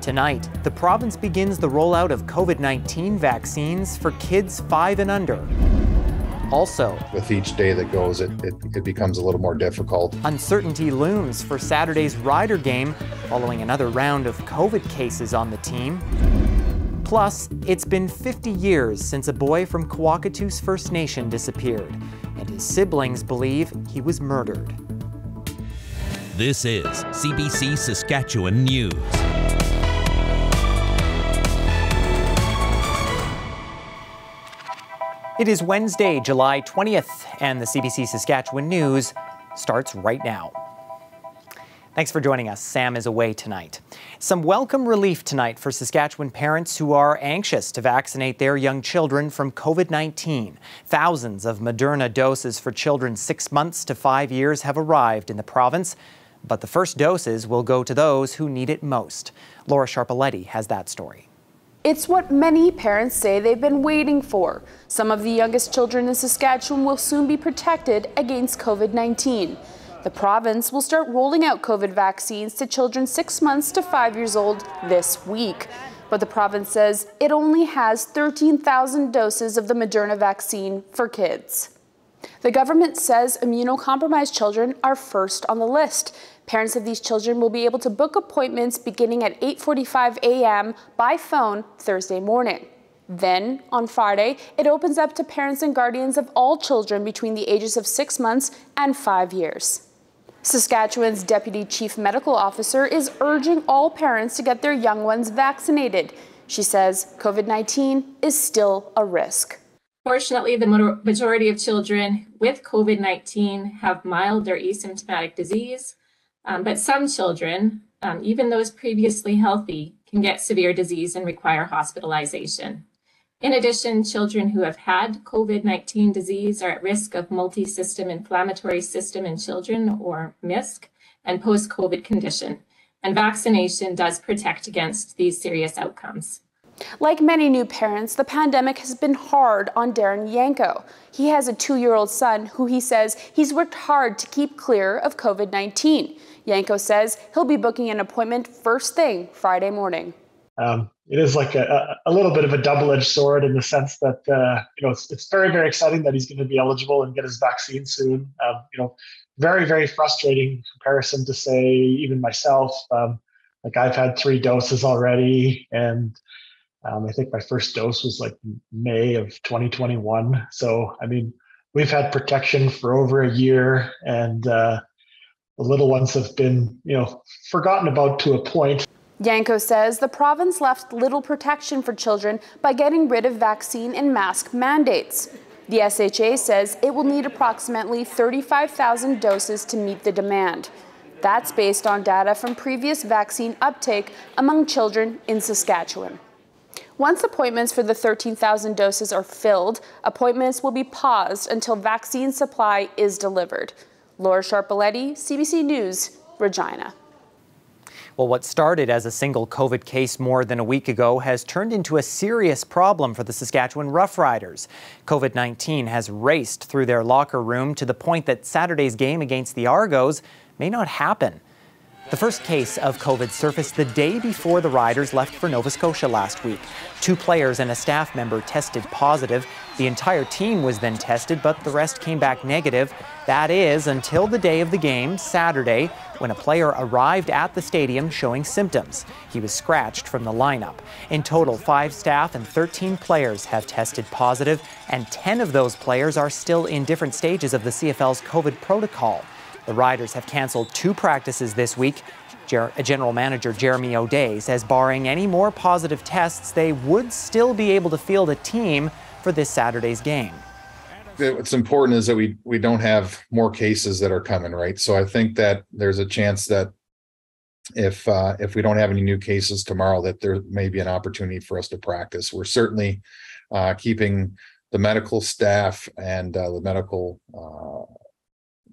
Tonight, the province begins the rollout of COVID-19 vaccines for kids 5 and under. Also, with each day that goes, it becomes a little more difficult. Uncertainty looms for Saturday's Rider game following another round of COVID cases on the team. Plus, it's been 50 years since a boy from Kwakatu's First Nation disappeared, and his siblings believe he was murdered. This is CBC Saskatchewan News. It is Wednesday, July 20th, and the CBC Saskatchewan News starts right now. Thanks for joining us. Sam is away tonight. Some welcome relief tonight for Saskatchewan parents who are anxious to vaccinate their young children from COVID-19. Thousands of Moderna doses for children 6 months to 5 years have arrived in the province, but the first doses will go to those who need it most. Laura Sharpaletti has that story. It's what many parents say they've been waiting for. Some of the youngest children in Saskatchewan will soon be protected against COVID-19. The province will start rolling out COVID vaccines to children 6 months to 5 years old this week. But the province says it only has 13,000 doses of the Moderna vaccine for kids. The government says immunocompromised children are first on the list. Parents of these children will be able to book appointments beginning at 8:45 a.m. by phone Thursday morning. Then, on Friday, it opens up to parents and guardians of all children between the ages of 6 months and 5 years. Saskatchewan's Deputy Chief Medical Officer is urging all parents to get their young ones vaccinated. She says COVID-19 is still a risk. Fortunately, the majority of children with COVID-19 have mild or asymptomatic disease, but some children, even those previously healthy, can get severe disease and require hospitalization. In addition, children who have had COVID-19 disease are at risk of multi-system inflammatory system in children, or MISC, and post-COVID condition, and vaccination does protect against these serious outcomes. Like many new parents, the pandemic has been hard on Darren Yanko. He has a 2-year-old son who he says he's worked hard to keep clear of COVID-19. Yanko says he'll be booking an appointment first thing Friday morning. It is like a little bit of a double-edged sword in the sense that, it's very, very exciting that he's going to be eligible and get his vaccine soon. Very, very frustrating in comparison to, say, even myself. I've had 3 doses already, and I think my first dose was like May of 2021. So, we've had protection for over a year, and the little ones have been, forgotten about to a point. Yanko says the province left little protection for children by getting rid of vaccine and mask mandates. The SHA says it will need approximately 35,000 doses to meet the demand. That's based on data from previous vaccine uptake among children in Saskatchewan. Once appointments for the 13,000 doses are filled, appointments will be paused until vaccine supply is delivered. Laura Sharpaletti, CBC News, Regina. Well, what started as a single COVID case more than a week ago has turned into a serious problem for the Saskatchewan Roughriders. COVID-19 has raced through their locker room to the point that Saturday's game against the Argos may not happen. The first case of COVID surfaced the day before the Riders left for Nova Scotia last week. 2 players and a staff member tested positive. The entire team was then tested, but the rest came back negative. That is, until the day of the game, Saturday, when a player arrived at the stadium showing symptoms. He was scratched from the lineup. In total, 5 staff and 13 players have tested positive, and 10 of those players are still in different stages of the CFL's COVID protocol. The Riders have cancelled 2 practices this week. General Manager Jeremy O'Day says barring any more positive tests, they would still be able to field a team for this Saturday's game. What's important is that we don't have more cases that are coming, right? So I think that there's a chance that if we don't have any new cases tomorrow, that there may be an opportunity for us to practice. We're certainly keeping the medical staff and the medical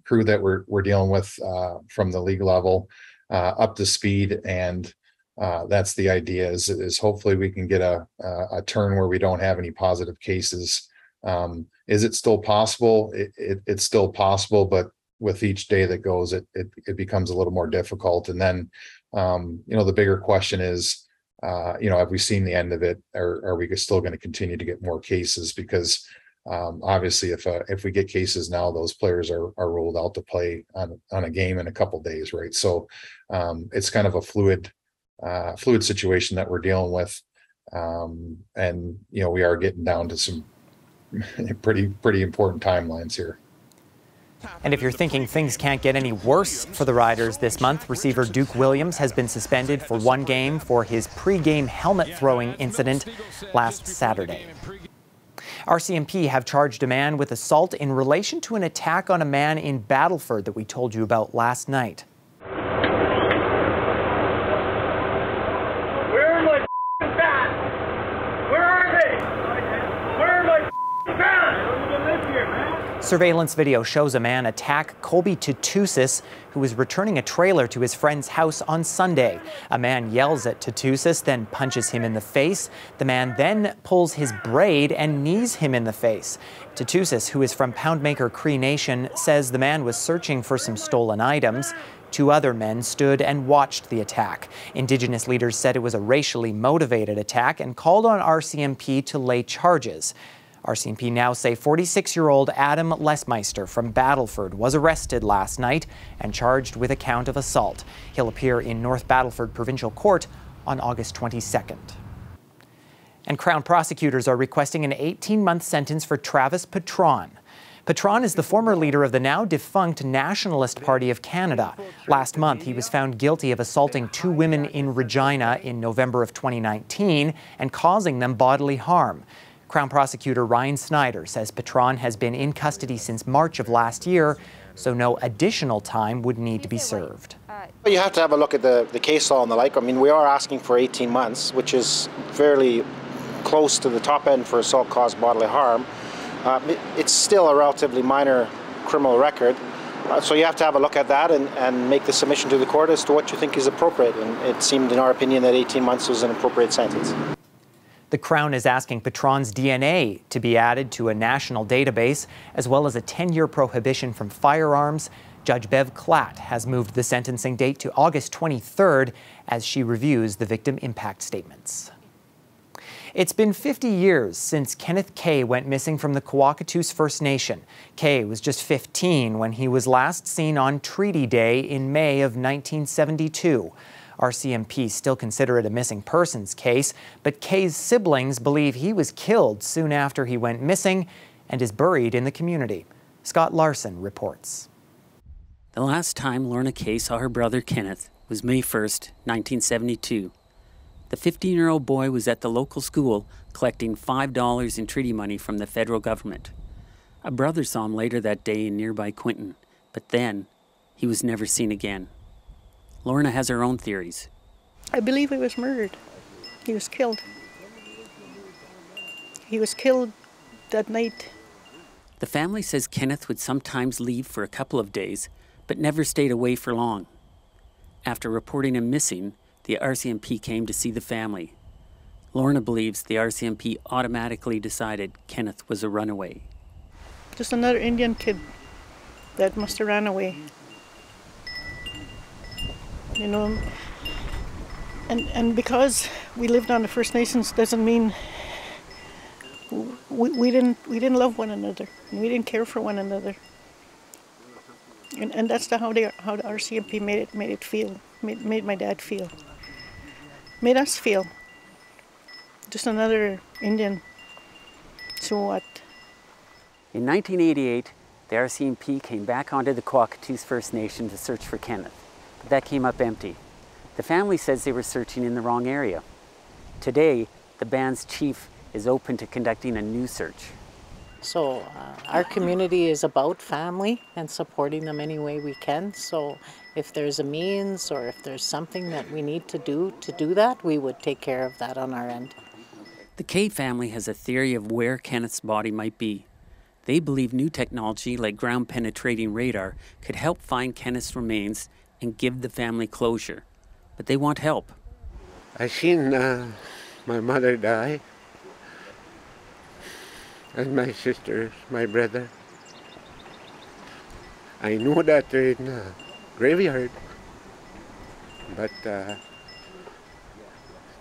crew that we're dealing with from the league level up to speed, and that's the idea. Is hopefully we can get a turn where we don't have any positive cases. Is it still possible? It's still possible, but with each day that goes, it becomes a little more difficult. And then the bigger question is have we seen the end of it, or are we still going to continue to get more cases? Because obviously, if we get cases now, those players are ruled out to play on a game in a couple of days, right? So it's kind of a fluid situation that we're dealing with, and we are getting down to some pretty important timelines here. And if you're thinking things can't get any worse for the Riders this month, receiver Duke Williams has been suspended for 1 game for his pre-game helmet throwing incident last Saturday. RCMP have charged a man with assault in relation to an attack on a man in Battleford that we told you about last night. Where are my bats? Where are they? Where are my bats? Surveillance video shows a man attack Colby Tutusis, who was returning a trailer to his friend's house on Sunday. A man yells at Tutusis, then punches him in the face. The man then pulls his braid and knees him in the face. Tutusis, who is from Poundmaker Cree Nation, says the man was searching for some stolen items. 2 other men stood and watched the attack. Indigenous leaders said it was a racially motivated attack and called on RCMP to lay charges. RCMP now say 46-year-old Adam Lesmeister from Battleford was arrested last night and charged with a count of assault. He'll appear in North Battleford Provincial Court on August 22nd. And Crown prosecutors are requesting an 18-month sentence for Travis Patron. Patron is the former leader of the now defunct Nationalist Party of Canada. Last month, he was found guilty of assaulting 2 women in Regina in November of 2019 and causing them bodily harm. Crown prosecutor Ryan Snyder says Patron has been in custody since March of last year, so no additional time would need to be served. You have to have a look at the case law and the like. I mean, we are asking for 18 months, which is fairly close to the top end for assault caused bodily harm. It's still a relatively minor criminal record, so you have to have a look at that and make the submission to the court as to what you think is appropriate. And it seemed, in our opinion, that 18 months was an appropriate sentence. The Crown is asking Patron's DNA to be added to a national database, as well as a 10-year prohibition from firearms. Judge Bev Klatt has moved the sentencing date to August 23rd as she reviews the victim impact statements. It's been 50 years since Kenneth Kay went missing from the Kwakatus First Nation. Kay was just 15 when he was last seen on Treaty Day in May of 1972. RCMP still consider it a missing persons case, but Kay's siblings believe he was killed soon after he went missing and is buried in the community. Scott Larson reports. The last time Lorna Kay saw her brother Kenneth was May 1st, 1972. The 15-year-old boy was at the local school collecting $5 in treaty money from the federal government. A brother saw him later that day in nearby Quinton, but then he was never seen again. Lorna has her own theories. I believe he was murdered. He was killed. He was killed that night. The family says Kenneth would sometimes leave for a couple of days, but never stayed away for long. After reporting him missing, the RCMP came to see the family. Lorna believes the RCMP automatically decided Kenneth was a runaway. Just another Indian kid that must have ran away. You know, and because we lived on the First Nations doesn't mean we didn't love one another. We didn't care for one another. And that's how the RCMP made my dad feel. Made us feel. Just another Indian. So what? In 1988, the RCMP came back onto the Kwakatus First Nation to search for Kenneth. But that came up empty. The family says they were searching in the wrong area. Today, the band's chief is open to conducting a new search. So our community is about family and supporting them any way we can. So if there's a means or if there's something that we need to do that, we would take care of that on our end. The Kay family has a theory of where Kenneth's body might be. They believe new technology like ground-penetrating radar could help find Kenneth's remains and give the family closure. But they want help. I seen my mother die, and my sisters, my brother. I know that they're in a graveyard, but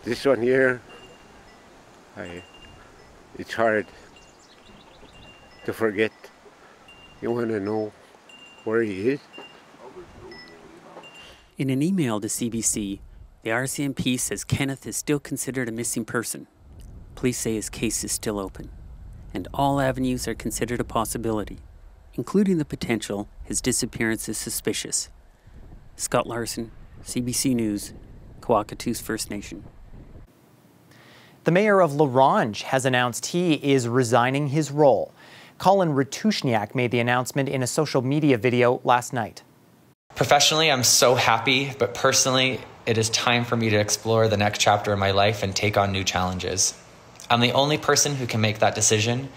This one here, it's hard to forget. You want to know where he is. In an email to CBC, the RCMP says Kenneth is still considered a missing person. Police say his case is still open, and all avenues are considered a possibility, including the potential his disappearance is suspicious. Scott Larson, CBC News, Kwakatus First Nation. The mayor of La Ronge has announced he is resigning his role. Colin Ratushniak made the announcement in a social media video last night. Professionally, I'm so happy, but personally, it is time for me to explore the next chapter of my life and take on new challenges. I'm the only person who can make that decision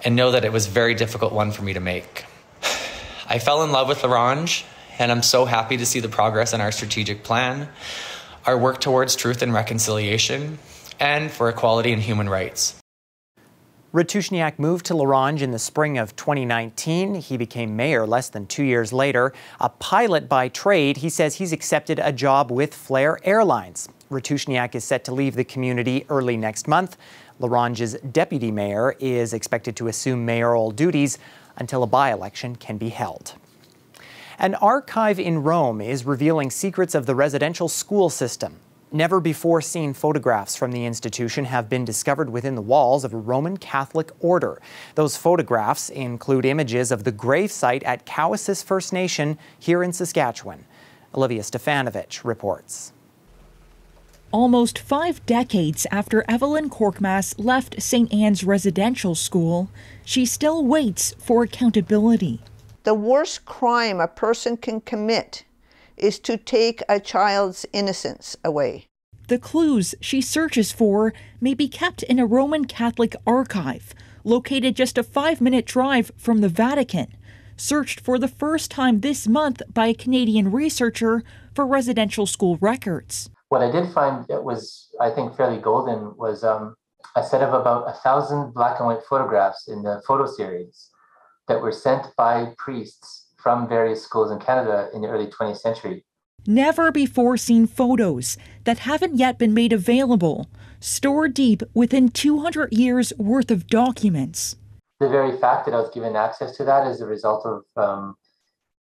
and know that it was a very difficult one for me to make. I fell in love with La Ronge, and I'm so happy to see the progress in our strategic plan, our work towards truth and reconciliation, and for equality and human rights. Ratushniak moved to La Ronge in the spring of 2019. He became mayor less than 2 years later. A pilot by trade, he says he's accepted a job with Flair Airlines. Ratushniak is set to leave the community early next month. La Ronge's deputy mayor is expected to assume mayoral duties until a by-election can be held. An archive in Rome is revealing secrets of the residential school system. Never before seen photographs from the institution have been discovered within the walls of a Roman Catholic order. Those photographs include images of the gravesite at Cowessess First Nation here in Saskatchewan. Olivia Stefanovich reports. Almost 5 decades after Evelyn Korkmaz left St. Anne's Residential School, she still waits for accountability. The worst crime a person can commit is to take a child's innocence away. The clues she searches for may be kept in a Roman Catholic archive, located just a 5-minute drive from the Vatican, searched for the first time this month by a Canadian researcher for residential school records. What I did find that was, I think, fairly golden was a set of about 1,000 black and white photographs in the photo series that were sent by priests from various schools in Canada in the early 20th century. Never before seen photos that haven't yet been made available, stored deep within 200 years worth of documents. The very fact that I was given access to that is a result of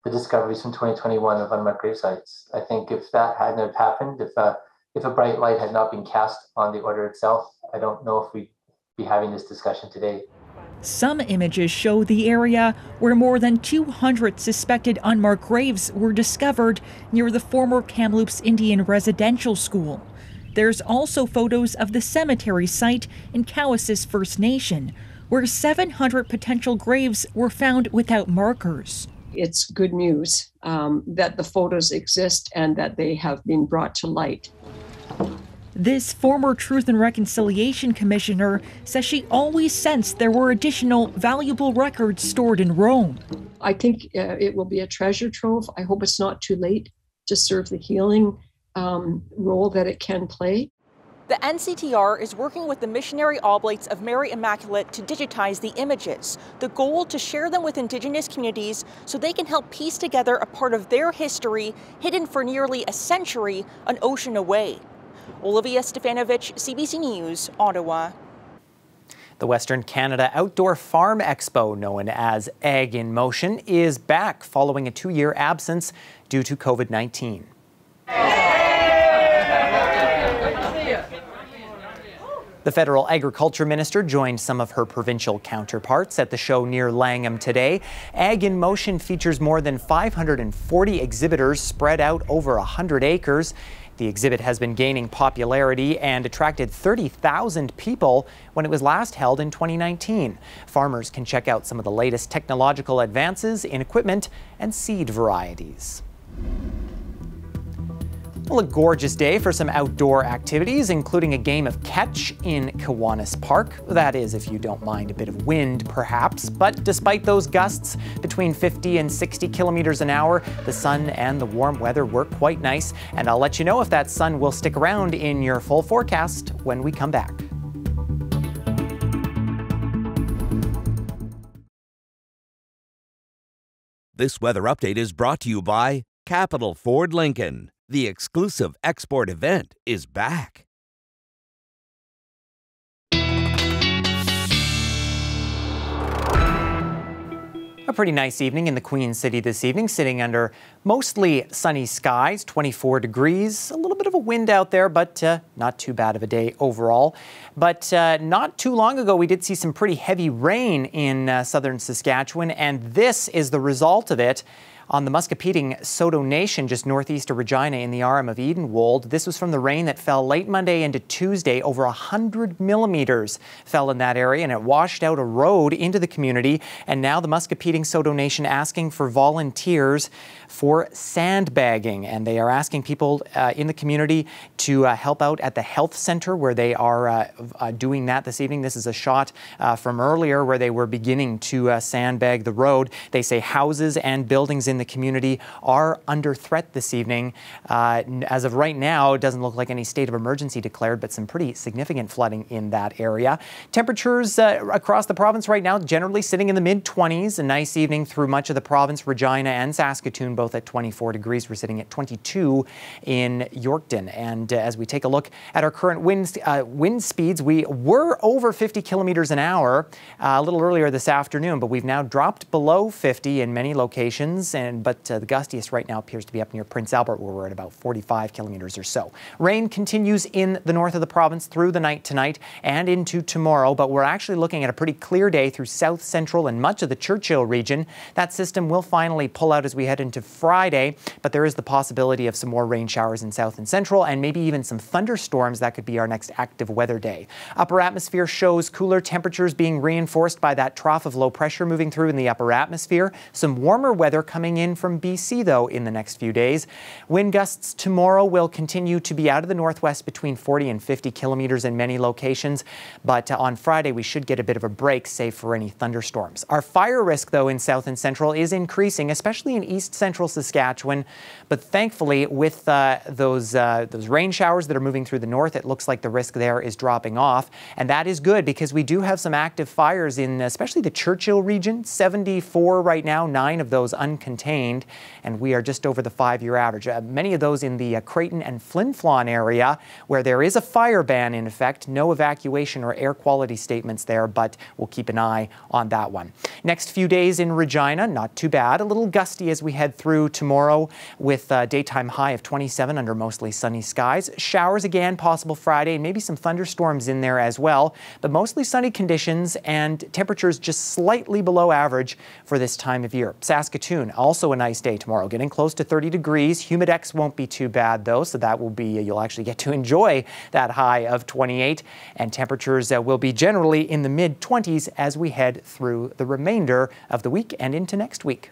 the discoveries from 2021 of unmarked gravesites. I think if that hadn't happened, if a bright light had not been cast on the order itself, I don't know if we'd be having this discussion today. Some images show the area where more than 200 suspected unmarked graves were discovered near the former Kamloops Indian Residential School. There's also photos of the cemetery site in Cowessess First Nation, where 700 potential graves were found without markers. It's good news that the photos exist and that they have been brought to light. This former Truth and Reconciliation Commissioner says she always sensed there were additional valuable records stored in Rome. I think it will be a treasure trove. I hope it's not too late to serve the healing role that it can play. The NCTR is working with the Missionary Oblates of Mary Immaculate to digitize the images. The goal to share them with Indigenous communities so they can help piece together a part of their history hidden for nearly a century an ocean away. Olivia Stefanovich, CBC News, Ottawa. The Western Canada Outdoor Farm Expo, known as Ag in Motion, is back following a 2-year absence due to COVID-19. The federal agriculture minister joined some of her provincial counterparts at the show near Langham today. Ag in Motion features more than 540 exhibitors spread out over 100 acres. The exhibit has been gaining popularity and attracted 30,000 people when it was last held in 2019. Farmers can check out some of the latest technological advances in equipment and seed varieties. Well, a gorgeous day for some outdoor activities, including a game of catch in Kiwanis Park. That is, if you don't mind a bit of wind, perhaps. But despite those gusts between 50 and 60 kilometers an hour, the sun and the warm weather were quite nice. And I'll let you know if that sun will stick around in your full forecast when we come back. This weather update is brought to you by Capital Ford Lincoln. The exclusive export event is back. A pretty nice evening in the Queen City this evening, sitting under mostly sunny skies, 24 degrees, a little bit of a wind out there, but not too bad of a day overall. But not too long ago, we did see some pretty heavy rain in southern Saskatchewan, and this is the result of it. On the Muscopetang Saulteaux Nation, just northeast of Regina in the RM of Edenwold. This was from the rain that fell late Monday into Tuesday. Over 100 millimeters fell in that area, and it washed out a road into the community. And now the Muscopetang Saulteaux Nation asking for volunteers for sandbagging. And they are asking people in the community to help out at the health center where they are doing that this evening. This is a shot from earlier where they were beginning to sandbag the road. They say houses and buildings in the community are under threat this evening. As of right now, it doesn't look like any state of emergency declared, but some pretty significant flooding in that area. Temperatures across the province right now generally sitting in the mid-20s. A nice evening through much of the province. Regina and Saskatoon both at 24 degrees. We're sitting at 22 in Yorkton. And as we take a look at our current wind speeds, we were over 50 kilometers an hour a little earlier this afternoon, but we've now dropped below 50 in many locations. But the gustiest right now appears to be up near Prince Albert, where we're at about 45 kilometers or so. Rain continues in the north of the province through the night tonight and into tomorrow, but we're actually looking at a pretty clear day through south central and much of the Churchill region. That system will finally pull out as we head into Friday, but there is the possibility of some more rain showers in south and central and maybe even some thunderstorms. That could be our next active weather day. Upper atmosphere shows cooler temperatures being reinforced by that trough of low pressure moving through in the upper atmosphere. Some warmer weather coming in from BC, though, in the next few days. Wind gusts tomorrow will continue to be out of the northwest between 40 and 50 kilometers in many locations. But on Friday, we should get a bit of a break, save for any thunderstorms. Our fire risk, though, in south and central is increasing, especially in east central Saskatchewan. But thankfully, with those rain showers that are moving through the north, it looks like the risk there is dropping off. And that is good because we do have some active fires in especially the Churchill region. 74 right now, 9 of those uncontained, and we are just over the 5-year average. Many of those in the Creighton and Flin Flon area where there is a fire ban in effect. No evacuation or air quality statements there, but we'll keep an eye on that one. Next few days in Regina, not too bad. A little gusty as we head through tomorrow with a daytime high of 27 under mostly sunny skies. Showers again possible Friday, and maybe some thunderstorms in there as well, but mostly sunny conditions and temperatures just slightly below average for this time of year. Saskatoon, also a nice day tomorrow, getting close to 30 degrees. Humidex won't be too bad, though, so that will be, you'll actually get to enjoy that high of 28, and temperatures will be generally in the mid-20s as we head through the remainder of the week and into next week.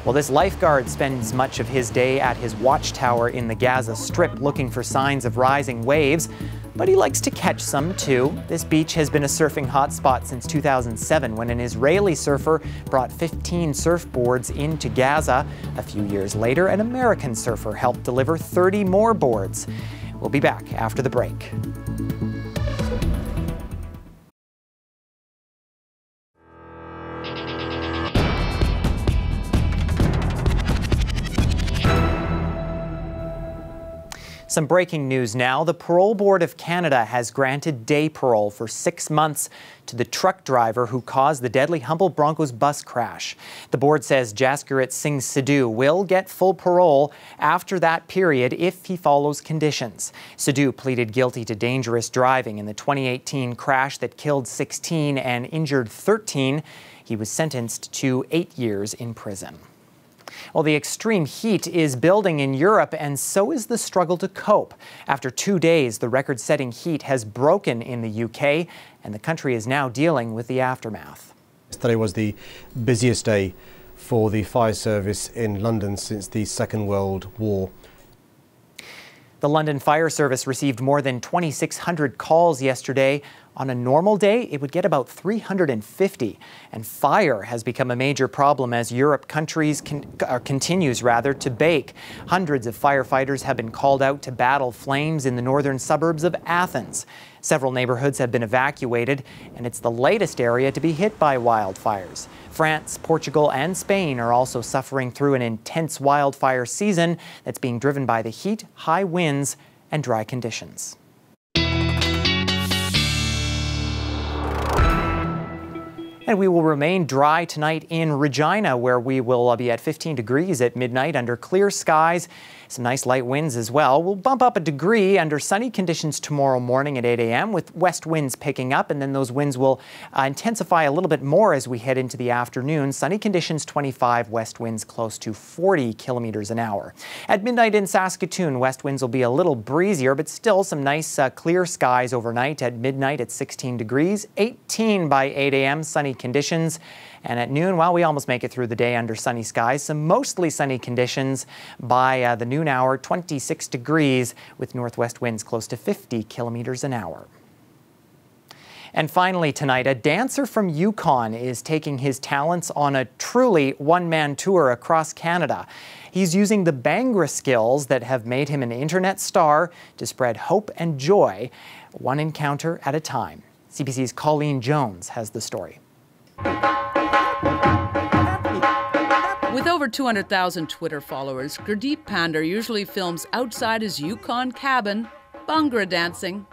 Well, this lifeguard spends much of his day at his watchtower in the Gaza Strip looking for signs of rising waves, but he likes to catch some too. This beach has been a surfing hotspot since 2007 when an Israeli surfer brought 15 surfboards into Gaza. A few years later, an American surfer helped deliver 30 more boards. We'll be back after the break. Some breaking news now. The Parole Board of Canada has granted day parole for 6 months to the truck driver who caused the deadly Humboldt Broncos bus crash. The board says Jaskurit Singh Sidhu will get full parole after that period if he follows conditions. Sidhu pleaded guilty to dangerous driving in the 2018 crash that killed 16 and injured 13. He was sentenced to 8 years in prison. Well, the extreme heat is building in Europe, and so is the struggle to cope. After 2 days, the record-setting heat has broken in the UK, and the country is now dealing with the aftermath. Yesterday was the busiest day for the fire service in London since the Second World War. The London Fire Service received more than 2,600 calls yesterday. On a normal day, it would get about 350. And fire has become a major problem as Europe continues to bake. Hundreds of firefighters have been called out to battle flames in the northern suburbs of Athens. Several neighborhoods have been evacuated, and it's the latest area to be hit by wildfires. France, Portugal, and Spain are also suffering through an intense wildfire season that's being driven by the heat, high winds, and dry conditions. And we will remain dry tonight in Regina, where we will be at 15 degrees at midnight under clear skies. Some nice light winds as well. We'll bump up a degree under sunny conditions tomorrow morning at 8 a.m. with west winds picking up, and then those winds will intensify a little bit more as we head into the afternoon. Sunny conditions 25, west winds close to 40 kilometers an hour. At midnight in Saskatoon, west winds will be a little breezier, but still some nice clear skies overnight. At midnight at 16 degrees, 18 by 8 a.m. sunny conditions. And at noon, well, we almost make it through the day under sunny skies. Some mostly sunny conditions by the noon hour, 26 degrees with northwest winds close to 50 kilometers an hour. And finally tonight, a dancer from Yukon is taking his talents on a truly one-man tour across Canada. He's using the Bhangra skills that have made him an internet star to spread hope and joy, one encounter at a time. CBC's Colleen Jones has the story. With over 200,000 Twitter followers, Gurdeep Pandar usually films outside his Yukon cabin, Bhangra dancing.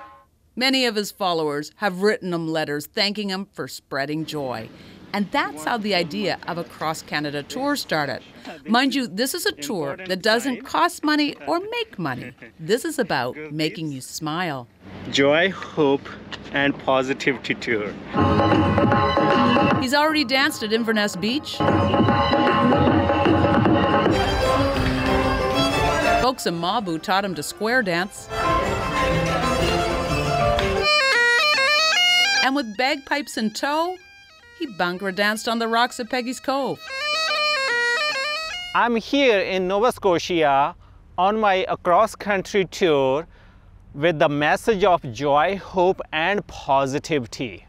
Many of his followers have written him letters thanking him for spreading joy. And that's how the idea of a cross-Canada tour started. Mind you, this is a tour that doesn't cost money or make money. This is about making you smile. Joy, hope, and positivity tour. He's already danced at Inverness Beach. Folks in Mabu taught him to square dance. And with bagpipes in tow, he Bhangra danced on the rocks at Peggy's Cove. I'm here in Nova Scotia on my across-country tour with the message of joy, hope, and positivity.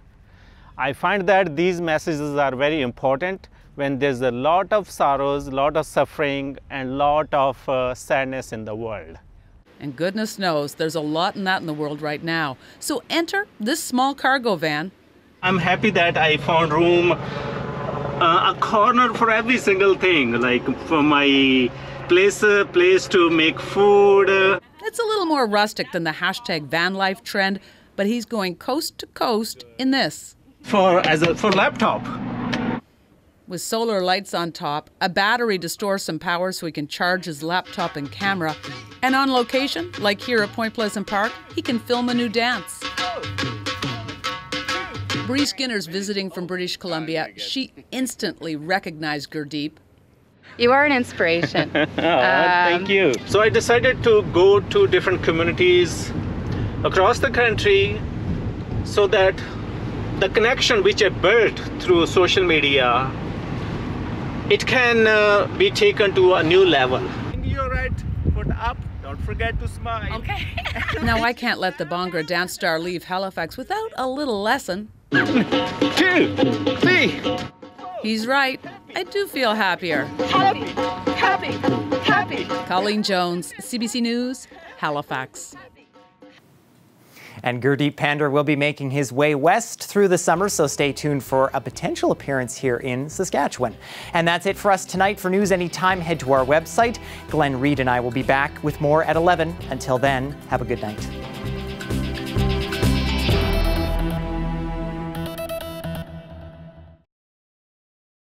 I find that these messages are very important when there's a lot of sorrows, a lot of suffering, and a lot of sadness in the world. And goodness knows there's a lot in that in the world right now. So enter this small cargo van. I'm happy that I found room, a corner for every single thing, like for my place to make food. It's a little more rustic than the hashtag van life trend, but he's going coast to coast in this. For laptop. With solar lights on top, a battery to store some power so he can charge his laptop and camera, and on location, like here at Point Pleasant Park, he can film a new dance. Bree Skinner's visiting from British Columbia. She instantly recognized Gurdeep. You are an inspiration. Thank you. So I decided to go to different communities across the country so that the connection which I built through social media, it can be taken to a new level. Your right foot up, don't forget to smile. Okay. Now I can't let the Bhangra dance star leave Halifax without a little lesson. 2, 3. He's right. I do feel happier. Happy, happy, happy. Colleen Jones, CBC News, Halifax. And Gurdeep Pandar will be making his way west through the summer, so stay tuned for a potential appearance here in Saskatchewan. And that's it for us tonight. For news anytime, head to our website. Glenn Reed and I will be back with more at 11. Until then, have a good night.